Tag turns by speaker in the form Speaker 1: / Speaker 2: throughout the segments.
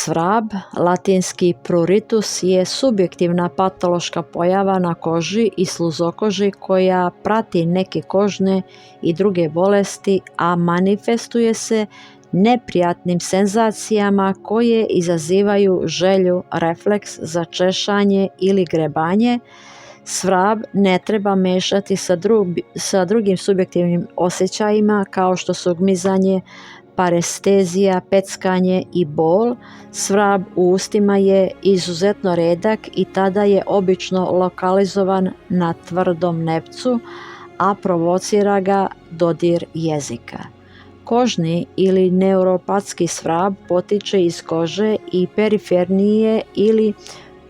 Speaker 1: Svrab, latinski pruritus, je subjektivna patološka pojava na koži i sluzokoži koja prati neke kožne i druge bolesti, a manifestuje se neprijatnim senzacijama koje izazivaju želju, refleks za češanje ili grebanje. Svrab ne treba mešati sa drugim subjektivnim osjećajima kao što su gmizanje, parestezija, peckanje i bol. Svrab u ustima je izuzetno redak i tada je obično lokalizovan na tvrdom nepcu, a provocira ga dodir jezika. Kožni ili neuropatski svrab potiče iz kože i perifernije ili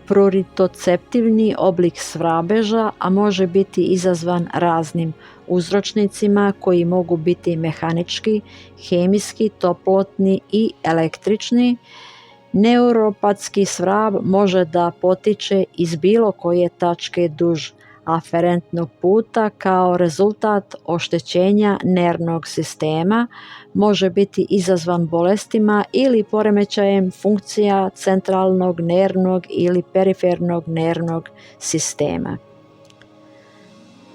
Speaker 1: pruritoceptivni oblik svrbeža, a može biti izazvan raznim uzročnicima koji mogu biti mehanički, hemijski, toplotni i električni. Neuropatski svrab može da potiče iz bilo koje tačke duž aferentnog puta kao rezultat oštećenja nervnog sistema, može biti izazvan bolestima ili poremećajem funkcija centralnog nervnog ili perifernog nervnog sistema.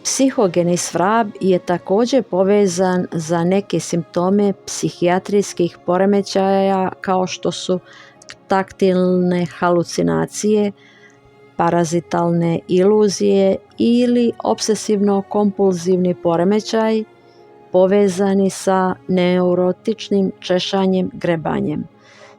Speaker 1: Psihogeni svrab je također povezan za neke simptome psihijatrijskih poremećaja kao što su taktilne halucinacije, parazitalne iluzije ili obsesivno-kompulzivni poremećaj povezani sa neurotičnim češanjem, grebanjem.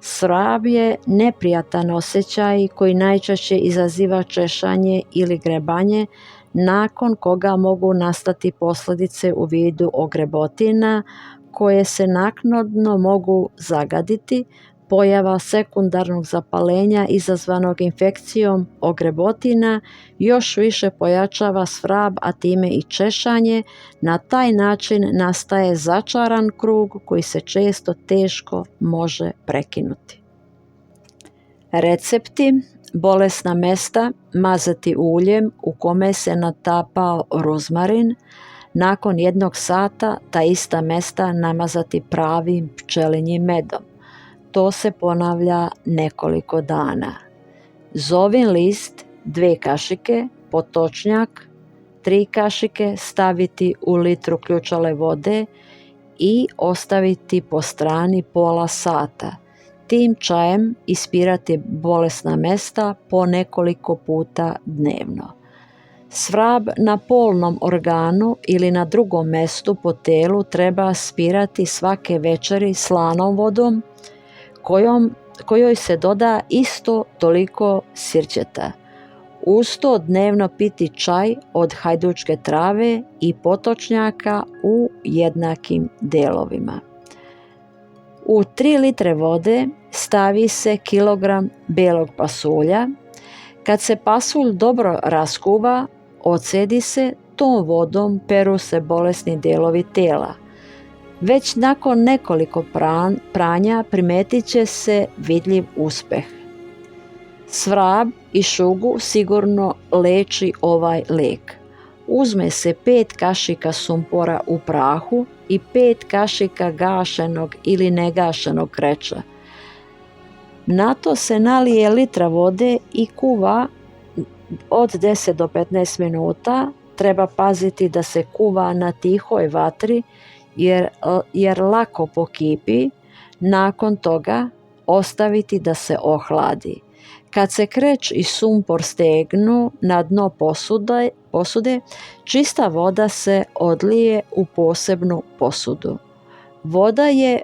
Speaker 1: Svrab je neprijatan osjećaj koji najčešće izaziva češanje ili grebanje, nakon koga mogu nastati posljedice u vidu ogrebotina koje se naknadno mogu zagaditi. Pojava sekundarnog zapalenja izazvanog infekcijom ogrebotina još više pojačava svrab, a time i češanje. Na taj način nastaje začaran krug koji se često teško može prekinuti. Recepti: bolesna mesta mazati uljem u kome se natapao rozmarin. Nakon 1 sata ta ista mesta namazati pravim pčelinjim medom. To se ponavlja nekoliko dana. Zovin list 2 kašike, potočnjak 3 kašike staviti u litru ključale vode i ostaviti po strani pola sata. Tim čajem ispirati bolesna mesta po nekoliko puta dnevno. Svrab na polnom organu ili na drugom mestu po telu treba spirati svake večeri slanom vodom kojoj se doda isto toliko sirćeta. Uz to dnevno piti čaj od hajdučke trave i potočnjaka u jednakim delovima. U 3 litre vode stavi se kilogram belog pasulja. Kad se pasulj dobro raskuva, odsedi se, tom vodom peru se bolesni delovi tela. Već nakon nekoliko pranja primetit će se vidljiv uspeh. Svrab i šugu sigurno leči ovaj lijek. Uzme se 5 kašika sumpora u prahu i 5 kašika gašenog ili negašenog kreča. Na to se nalije litra vode i kuva od 10 do 15 minuta. Treba paziti da se kuva na tihoj vatri jer lako pokipi. Nakon toga ostaviti da se ohladi. Kad se kreć i sumpor stegnu na dno posude, čista voda se odlije u posebnu posudu. Voda je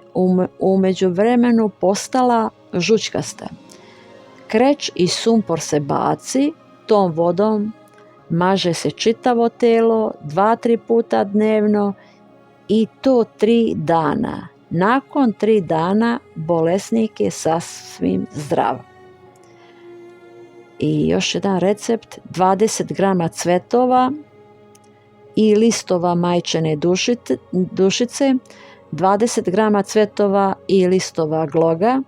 Speaker 1: u međuvremenu postala žučkasta. Kreć i sumpor se baci, tom vodom maže se čitavo telo 2-3 puta dnevno i to 3 dana. Nakon 3 dana bolesnik je sasvim zdrav. I još jedan recept: 20 grama cvetova i listova majčine dušice, 20 grama cvetova i listova gloga,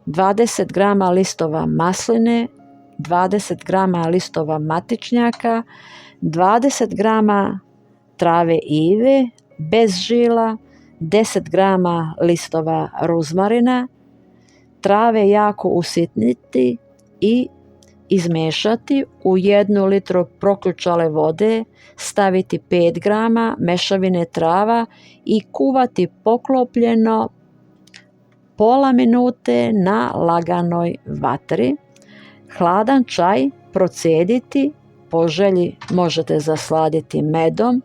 Speaker 1: 20 grama listova masline, 20 grama listova matičnjaka, 20 grama trave ive bez žila, 10 grama listova rozmarina, trave jako usitniti i izmešati. U 1 litru proključale vode staviti 5 grama mešavine trava i kuvati poklopljeno pola minute na laganoj vatri. Hladan čaj procediti, po želji možete zasladiti medom.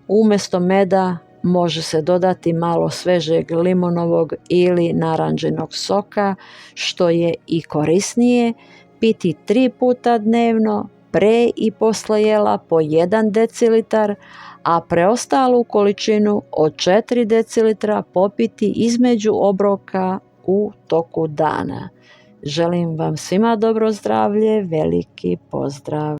Speaker 1: Umjesto meda može se dodati malo svežeg limonovog ili narančinog soka, što je i korisnije. Piti 3 puta dnevno, pre i posle jela po 1 decilitar, a preostalu količinu od 4 decilitra popiti između obroka u toku dana. Želim vam svima dobro zdravlje, veliki pozdrav!